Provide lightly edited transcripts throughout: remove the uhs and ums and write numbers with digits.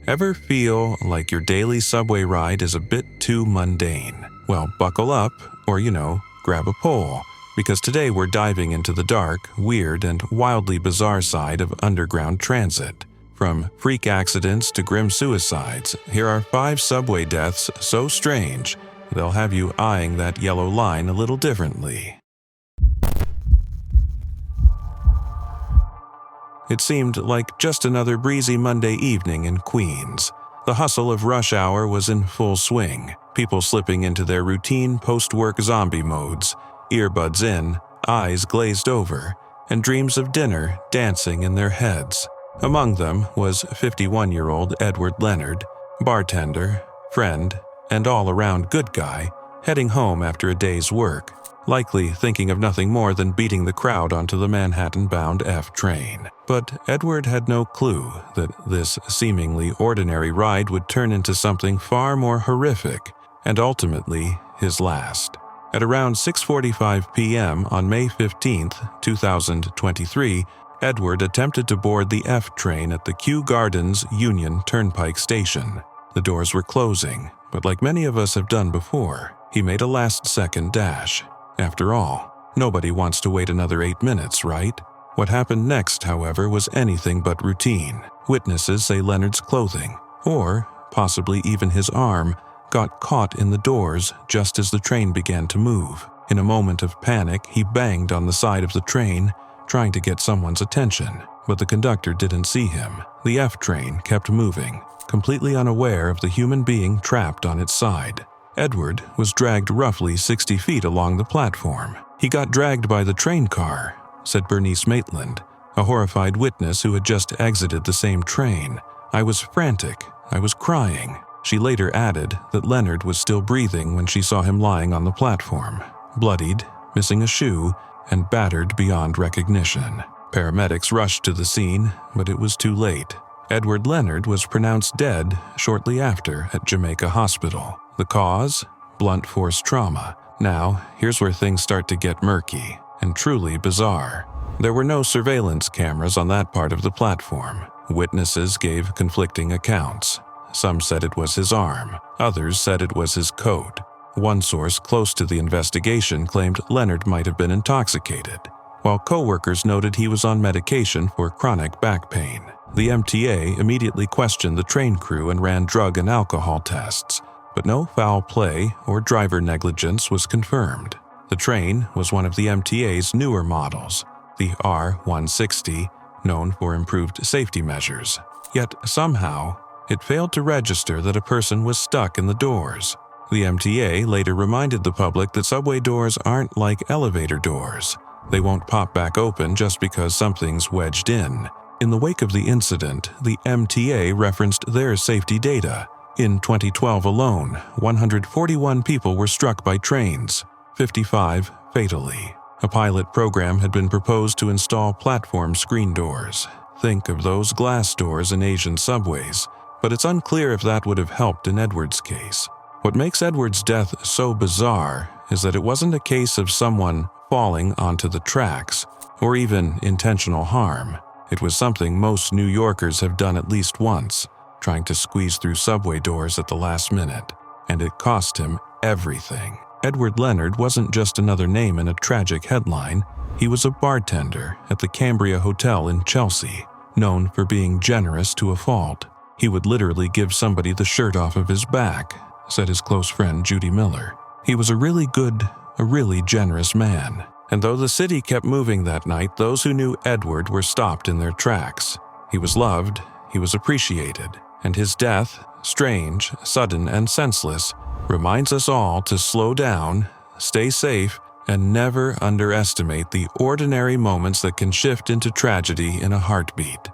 Ever feel like your daily subway ride is a bit too mundane? Well, buckle up, or grab a pole, because today we're diving into the dark, weird, and wildly bizarre side of underground transit. From freak accidents to grim suicides, here are 5 subway deaths so strange, they'll have you eyeing that yellow line a little differently. It seemed like just another breezy Monday evening in Queens. The hustle of rush hour was in full swing, people slipping into their routine post-work zombie modes, earbuds in, eyes glazed over, and dreams of dinner dancing in their heads. Among them was 51-year-old Edward Leonard, bartender, friend, and all-around good guy, heading home after a day's work, likely thinking of nothing more than beating the crowd onto the Manhattan-bound F train. But Edward had no clue that this seemingly ordinary ride would turn into something far more horrific, and ultimately his last. At around 6:45 p.m. on May 15, 2023, Edward attempted to board the F train at the Kew Gardens Union Turnpike station. The doors were closing, but like many of us have done before, he made a last-second dash. After all, nobody wants to wait another 8 minutes, right? What happened next, however, was anything but routine. Witnesses say Leonard's clothing, or possibly even his arm, got caught in the doors just as the train began to move. In a moment of panic, he banged on the side of the train, trying to get someone's attention, but the conductor didn't see him. The F train kept moving, completely unaware of the human being trapped on its side. Edward was dragged roughly 60 feet along the platform. "He got dragged by the train car," said Bernice Maitland, a horrified witness who had just exited the same train. "I was frantic. I was crying." She later added that Leonard was still breathing when she saw him lying on the platform, bloodied, missing a shoe, and battered beyond recognition. Paramedics rushed to the scene, but it was too late. Edward Leonard was pronounced dead shortly after at Jamaica Hospital. The cause? Blunt force trauma. Now, here's where things start to get murky and truly bizarre. There were no surveillance cameras on that part of the platform. Witnesses gave conflicting accounts. Some said it was his arm. Others said it was his coat. One source close to the investigation claimed Leonard might have been intoxicated, while co-workers noted he was on medication for chronic back pain. The MTA immediately questioned the train crew and ran drug and alcohol tests, but no foul play or driver negligence was confirmed. The train was one of the MTA's newer models, the R160, known for improved safety measures. Yet somehow, it failed to register that a person was stuck in the doors. The MTA later reminded the public that subway doors aren't like elevator doors. They won't pop back open just because something's wedged in. In the wake of the incident, the MTA referenced their safety data. In 2012 alone, 141 people were struck by trains, 55 fatally. A pilot program had been proposed to install platform screen doors. Think of those glass doors in Asian subways, but it's unclear if that would have helped in Edward's case. What makes Edward's death so bizarre is that it wasn't a case of someone falling onto the tracks, or even intentional harm. It was something most New Yorkers have done at least once, trying to squeeze through subway doors at the last minute, and it cost him everything. Edward Leonard wasn't just another name in a tragic headline. He was a bartender at the Cambria Hotel in Chelsea, known for being generous to a fault. He would literally give somebody the shirt off of his back, said his close friend Judy Miller. He was a really generous man. And though the city kept moving that night, those who knew Edward were stopped in their tracks. He was loved, he was appreciated, and his death, strange, sudden, and senseless, reminds us all to slow down, stay safe, and never underestimate the ordinary moments that can shift into tragedy in a heartbeat.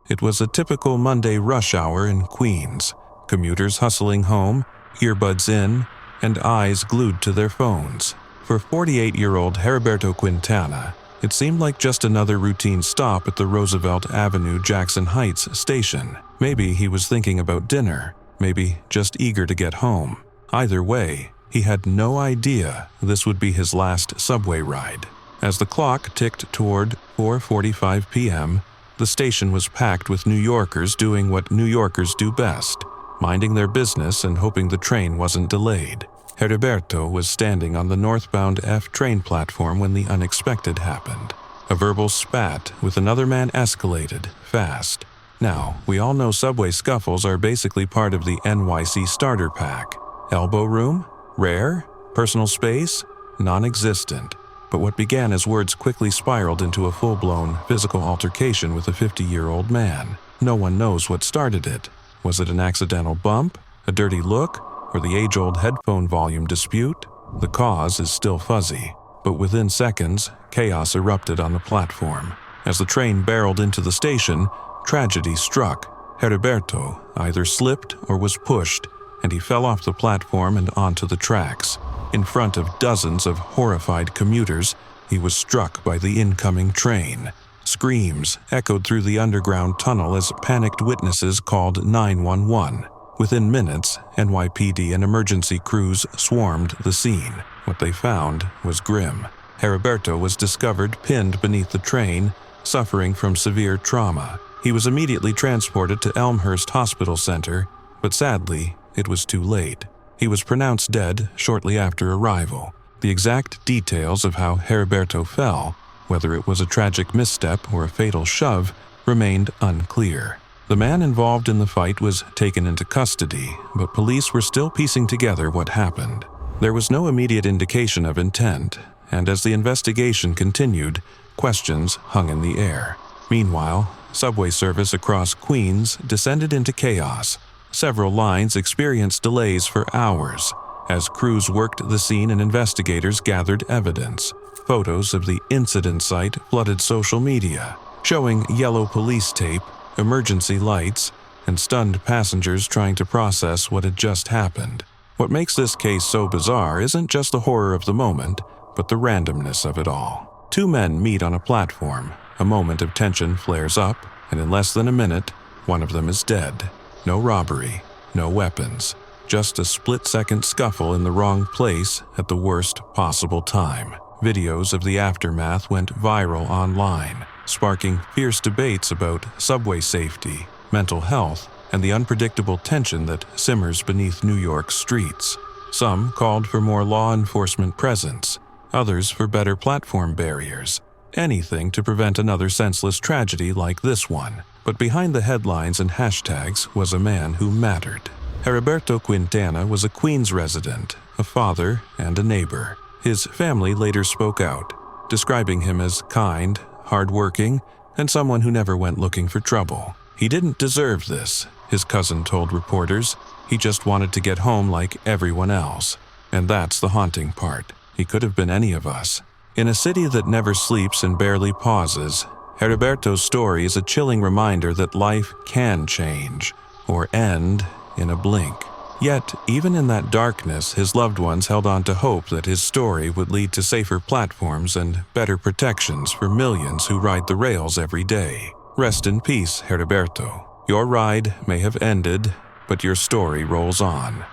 It was a typical Monday rush hour in Queens, commuters hustling home, earbuds in, and eyes glued to their phones. For 48-year-old Heriberto Quintana, it seemed like just another routine stop at the Roosevelt Avenue Jackson Heights station. Maybe he was thinking about dinner, maybe just eager to get home. Either way, he had no idea this would be his last subway ride. As the clock ticked toward 4:45 p.m., the station was packed with New Yorkers doing what New Yorkers do best, minding their business and hoping the train wasn't delayed. Heriberto was standing on the northbound F train platform when the unexpected happened. A verbal spat with another man escalated fast. Now, we all know subway scuffles are basically part of the NYC starter pack. Elbow room? Rare? Personal space? Non-existent. But what began as words quickly spiraled into a full-blown physical altercation with a 50-year-old man. No one knows what started it. Was it an accidental bump? A dirty look? Or the age-old headphone volume dispute? The cause is still fuzzy. But within seconds, chaos erupted on the platform. As the train barreled into the station, tragedy struck. Heriberto either slipped or was pushed, and he fell off the platform and onto the tracks. In front of dozens of horrified commuters, he was struck by the incoming train. Screams echoed through the underground tunnel as panicked witnesses called 911. Within minutes, NYPD and emergency crews swarmed the scene. What they found was grim. Heriberto was discovered pinned beneath the train, suffering from severe trauma. He was immediately transported to Elmhurst Hospital Center, but sadly, it was too late. He was pronounced dead shortly after arrival. The exact details of how Heriberto fell, whether it was a tragic misstep or a fatal shove, remained unclear. The man involved in the fight was taken into custody, but police were still piecing together what happened. There was no immediate indication of intent, and as the investigation continued, questions hung in the air. Meanwhile, subway service across Queens descended into chaos. Several lines experienced delays for hours. As crews worked the scene and investigators gathered evidence, photos of the incident site flooded social media, showing yellow police tape, emergency lights, and stunned passengers trying to process what had just happened. What makes this case so bizarre isn't just the horror of the moment, but the randomness of it all. Two men meet on a platform. A moment of tension flares up, and in less than a minute, one of them is dead. No robbery, no weapons, just a split-second scuffle in the wrong place at the worst possible time. Videos of the aftermath went viral online, sparking fierce debates about subway safety, mental health, and the unpredictable tension that simmers beneath New York's streets. Some called for more law enforcement presence, others for better platform barriers, anything to prevent another senseless tragedy like this one. But behind the headlines and hashtags was a man who mattered. Heriberto Quintana was a Queens resident, a father, and a neighbor. His family later spoke out, describing him as kind, hardworking, and someone who never went looking for trouble. He didn't deserve this, his cousin told reporters. He just wanted to get home like everyone else. And that's the haunting part. He could have been any of us. In a city that never sleeps and barely pauses, Heriberto's story is a chilling reminder that life can change, or end, in a blink. Yet, even in that darkness, his loved ones held on to hope that his story would lead to safer platforms and better protections for millions who ride the rails every day. Rest in peace, Heriberto. Your ride may have ended, but your story rolls on.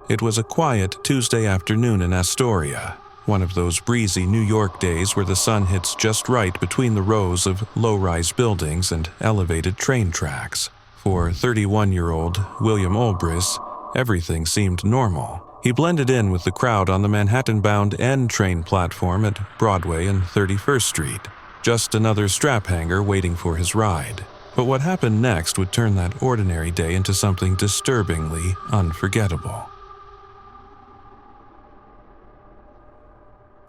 It was a quiet Tuesday afternoon in Astoria, one of those breezy New York days where the sun hits just right between the rows of low-rise buildings and elevated train tracks. For 31-year-old William Olbris, everything seemed normal. He blended in with the crowd on the Manhattan-bound N train platform at Broadway and 31st Street, just another strap hanger waiting for his ride. But what happened next would turn that ordinary day into something disturbingly unforgettable.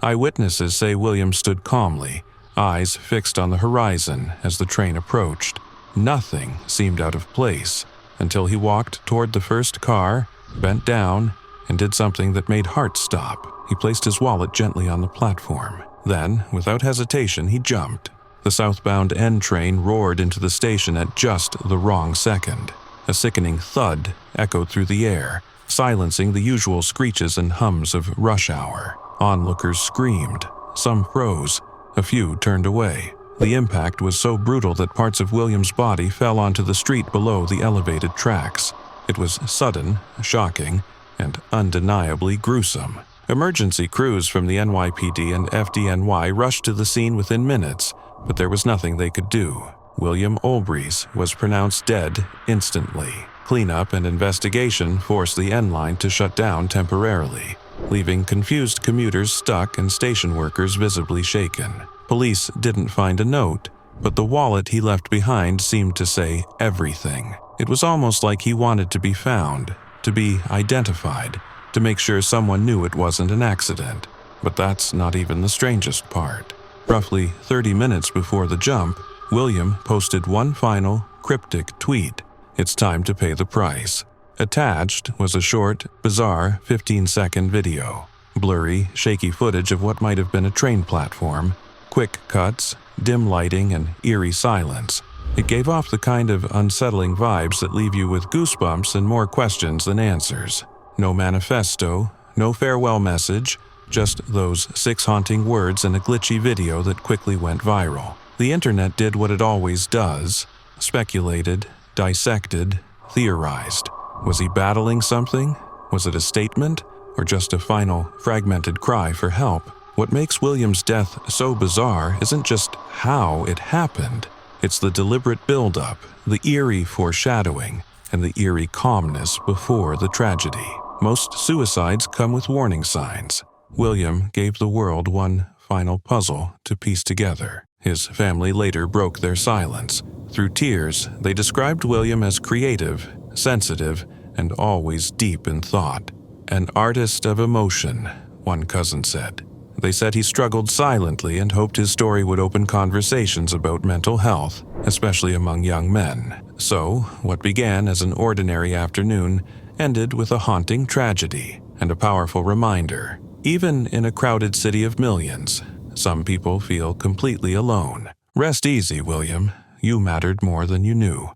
Eyewitnesses say William stood calmly, eyes fixed on the horizon as the train approached. Nothing seemed out of place until he walked toward the first car, bent down, and did something that made hearts stop. He placed his wallet gently on the platform. Then, without hesitation, he jumped. The southbound N train roared into the station at just the wrong second. A sickening thud echoed through the air, silencing the usual screeches and hums of rush hour. Onlookers screamed. Some froze. A few turned away. The impact was so brutal that parts of William's body fell onto the street below the elevated tracks. It was sudden, shocking, and undeniably gruesome. Emergency crews from the NYPD and FDNY rushed to the scene within minutes, but there was nothing they could do. William Olbrys was pronounced dead instantly. Cleanup and investigation forced the N line to shut down temporarily, leaving confused commuters stuck and station workers visibly shaken. Police didn't find a note, but the wallet he left behind seemed to say everything. It was almost like he wanted to be found, to be identified, to make sure someone knew it wasn't an accident. But that's not even the strangest part. Roughly 30 minutes before the jump, William posted one final, cryptic tweet. "It's time to pay the price." Attached was a short, bizarre 15-second video. Blurry, shaky footage of what might have been a train platform, quick cuts, dim lighting, and eerie silence. It gave off the kind of unsettling vibes that leave you with goosebumps and more questions than answers. No manifesto, no farewell message, just those 6 haunting words in a glitchy video that quickly went viral. The internet did what it always does: speculated, dissected, theorized. Was he battling something? Was it a statement? Or just a final, fragmented cry for help? What makes William's death so bizarre isn't just how it happened. It's the deliberate buildup, the eerie foreshadowing, and the eerie calmness before the tragedy. Most suicides come with warning signs. William gave the world one final puzzle to piece together. His family later broke their silence. Through tears, they described William as creative, sensitive, and always deep in thought. "An artist of emotion," one cousin said. They said he struggled silently and hoped his story would open conversations about mental health, especially among young men. So, what began as an ordinary afternoon ended with a haunting tragedy and a powerful reminder. Even in a crowded city of millions, some people feel completely alone. Rest easy, William. You mattered more than you knew.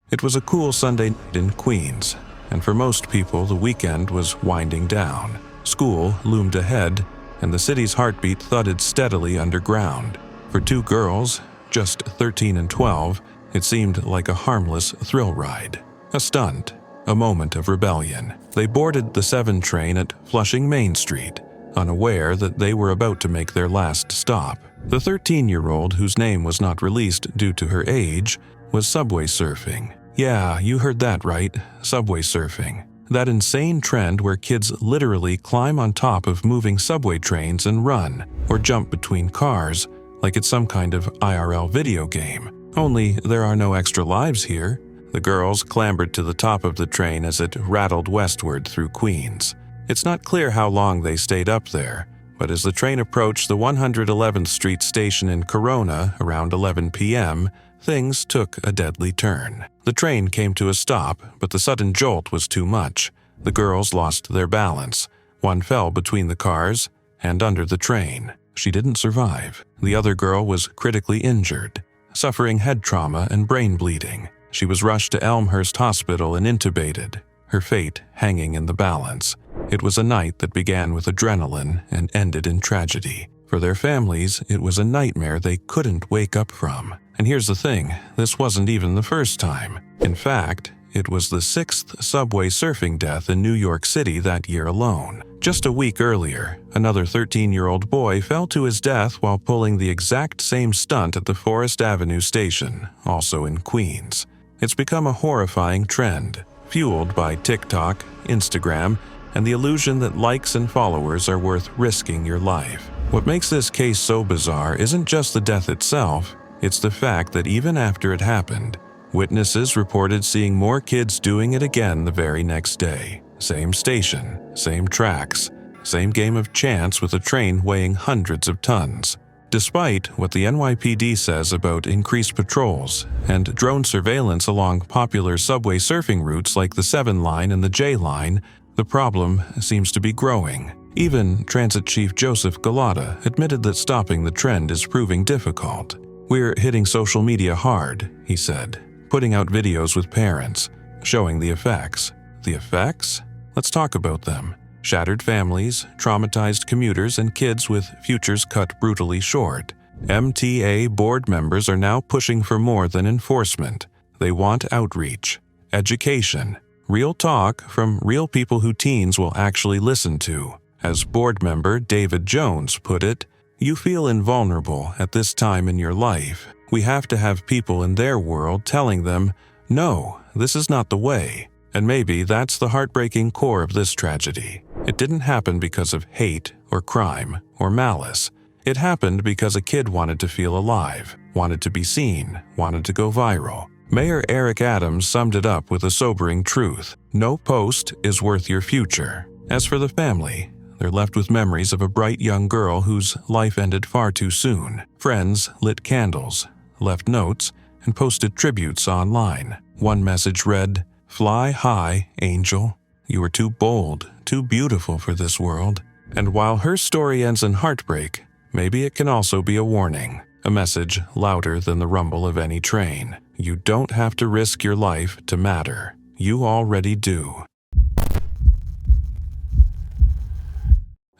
It was a cool Sunday night in Queens, and for most people the weekend was winding down. School loomed ahead, and the city's heartbeat thudded steadily underground. For 2 girls, just 13 and 12, it seemed like a harmless thrill ride. A stunt, a moment of rebellion. They boarded the 7 train at Flushing Main Street, unaware that they were about to make their last stop. The 13-year-old, whose name was not released due to her age, was subway surfing. Yeah, you heard that right, subway surfing. That insane trend where kids literally climb on top of moving subway trains and run, or jump between cars, like it's some kind of IRL video game. Only there are no extra lives here. The girls clambered to the top of the train as it rattled westward through Queens. It's not clear how long they stayed up there, but as the train approached the 111th Street station in Corona around 11 p.m., things took a deadly turn. The train came to a stop, but the sudden jolt was too much. The girls lost their balance. One fell between the cars and under the train. She didn't survive. The other girl was critically injured, suffering head trauma and brain bleeding. She was rushed to Elmhurst Hospital and intubated, her fate hanging in the balance. It was a night that began with adrenaline and ended in tragedy. For their families, it was a nightmare they couldn't wake up from. And here's the thing, this wasn't even the first time. In fact, it was the 6th subway surfing death in New York City that year alone. Just a week earlier, another 13-year-old boy fell to his death while pulling the exact same stunt at the Forest Avenue station, also in Queens. It's become a horrifying trend, fueled by TikTok, Instagram, and the illusion that likes and followers are worth risking your life. What makes this case so bizarre isn't just the death itself, it's the fact that even after it happened, witnesses reported seeing more kids doing it again the very next day. Same station, same tracks, same game of chance with a train weighing hundreds of tons. Despite what the NYPD says about increased patrols and drone surveillance along popular subway surfing routes like the 7 line and the J line, the problem seems to be growing. Even Transit Chief Joseph Galata admitted that stopping the trend is proving difficult. "We're hitting social media hard," he said, putting out videos with parents, showing the effects. The effects? Let's talk about them. Shattered families, traumatized commuters, and kids with futures cut brutally short. MTA board members are now pushing for more than enforcement. They want outreach. education. Real talk from real people who teens will actually listen to. As board member David Jones put it, "You feel invulnerable at this time in your life. We have to have people in their world telling them, 'No, this is not the way.'" And maybe that's the heartbreaking core of this tragedy. It didn't happen because of hate or crime or malice. It happened because a kid wanted to feel alive, wanted to be seen, wanted to go viral. Mayor Eric Adams summed it up with a sobering truth: no post is worth your future. As for the family, they're left with memories of a bright young girl whose life ended far too soon. Friends lit candles, left notes, and posted tributes online. One message read, "Fly high, angel. You are too bold, too beautiful for this world." And while her story ends in heartbreak, maybe it can also be a warning, a message louder than the rumble of any train. You don't have to risk your life to matter. You already do.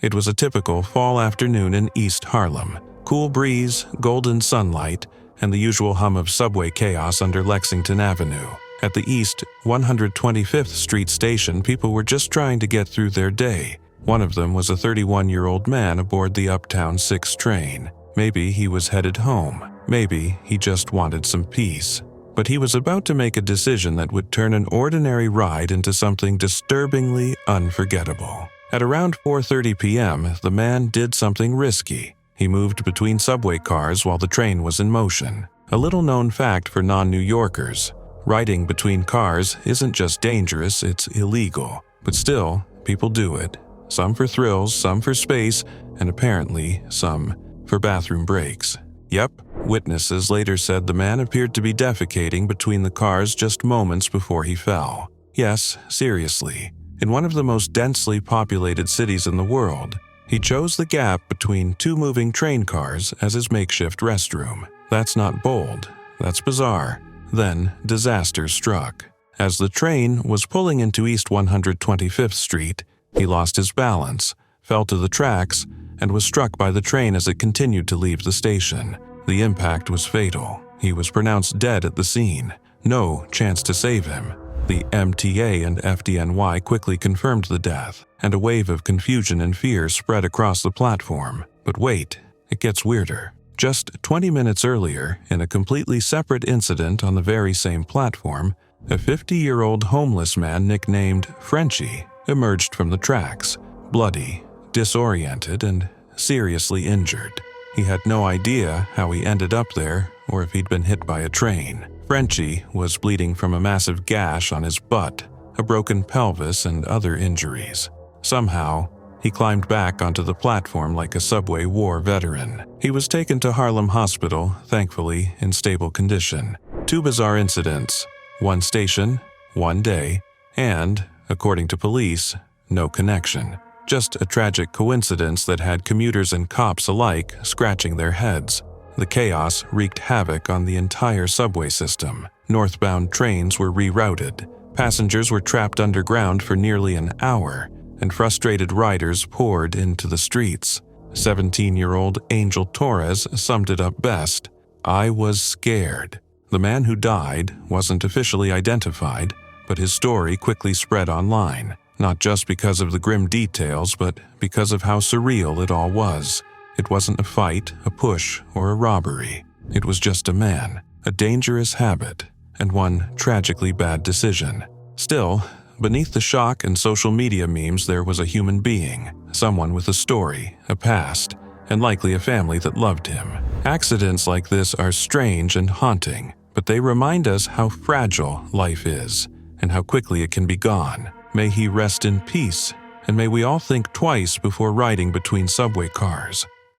It was a typical fall afternoon in East Harlem. Cool breeze, golden sunlight, and the usual hum of subway chaos under Lexington Avenue. At the East 125th Street station, people were just trying to get through their day. One of them was a 31-year-old man aboard the Uptown 6 train. Maybe he was headed home. Maybe he just wanted some peace. But he was about to make a decision that would turn an ordinary ride into something disturbingly unforgettable. At around 4:30 p.m., the man did something risky. He moved between subway cars while the train was in motion. A little-known fact for non-New Yorkers: riding between cars isn't just dangerous, it's illegal. But still, people do it. Some for thrills, some for space, and apparently some for bathroom breaks. Yep, witnesses later said the man appeared to be defecating between the cars just moments before he fell. Yes, seriously. In one of the most densely populated cities in the world, he chose the gap between two moving train cars as his makeshift restroom. That's not bold. That's bizarre. Then, disaster struck. As the train was pulling into East 125th Street, he lost his balance, fell to the tracks, and was struck by the train as it continued to leave the station. The impact was fatal. He was pronounced dead at the scene. No chance to save him. The MTA and FDNY quickly confirmed the death, and a wave of confusion and fear spread across the platform. But wait, it gets weirder. Just 20 minutes earlier, in a completely separate incident on the very same platform, a 50-year-old homeless man nicknamed Frenchie emerged from the tracks, bloody, disoriented, and seriously injured. He had no idea how he ended up there or if he'd been hit by a train. Frenchie was bleeding from a massive gash on his butt, a broken pelvis, and other injuries. Somehow, he climbed back onto the platform like a subway war veteran. He was taken to Harlem Hospital, thankfully in stable condition. Two bizarre incidents: one station, one day, and, according to police, no connection. Just a tragic coincidence that had commuters and cops alike scratching their heads. The chaos wreaked havoc on the entire subway system. Northbound trains were rerouted. Passengers were trapped underground for nearly an hour, and frustrated riders poured into the streets. 17-year-old Angel Torres summed it up best: "I was scared." The man who died wasn't officially identified, but his story quickly spread online, not just because of the grim details, but because of how surreal it all was. It wasn't a fight, a push, or a robbery. It was just a man, a dangerous habit, and one tragically bad decision. Still, beneath the shock and social media memes, there was a human being, someone with a story, a past, and likely a family that loved him. Accidents like this are strange and haunting, but they remind us how fragile life is, and how quickly it can be gone. May he rest in peace, and may we all think twice before riding between subway cars.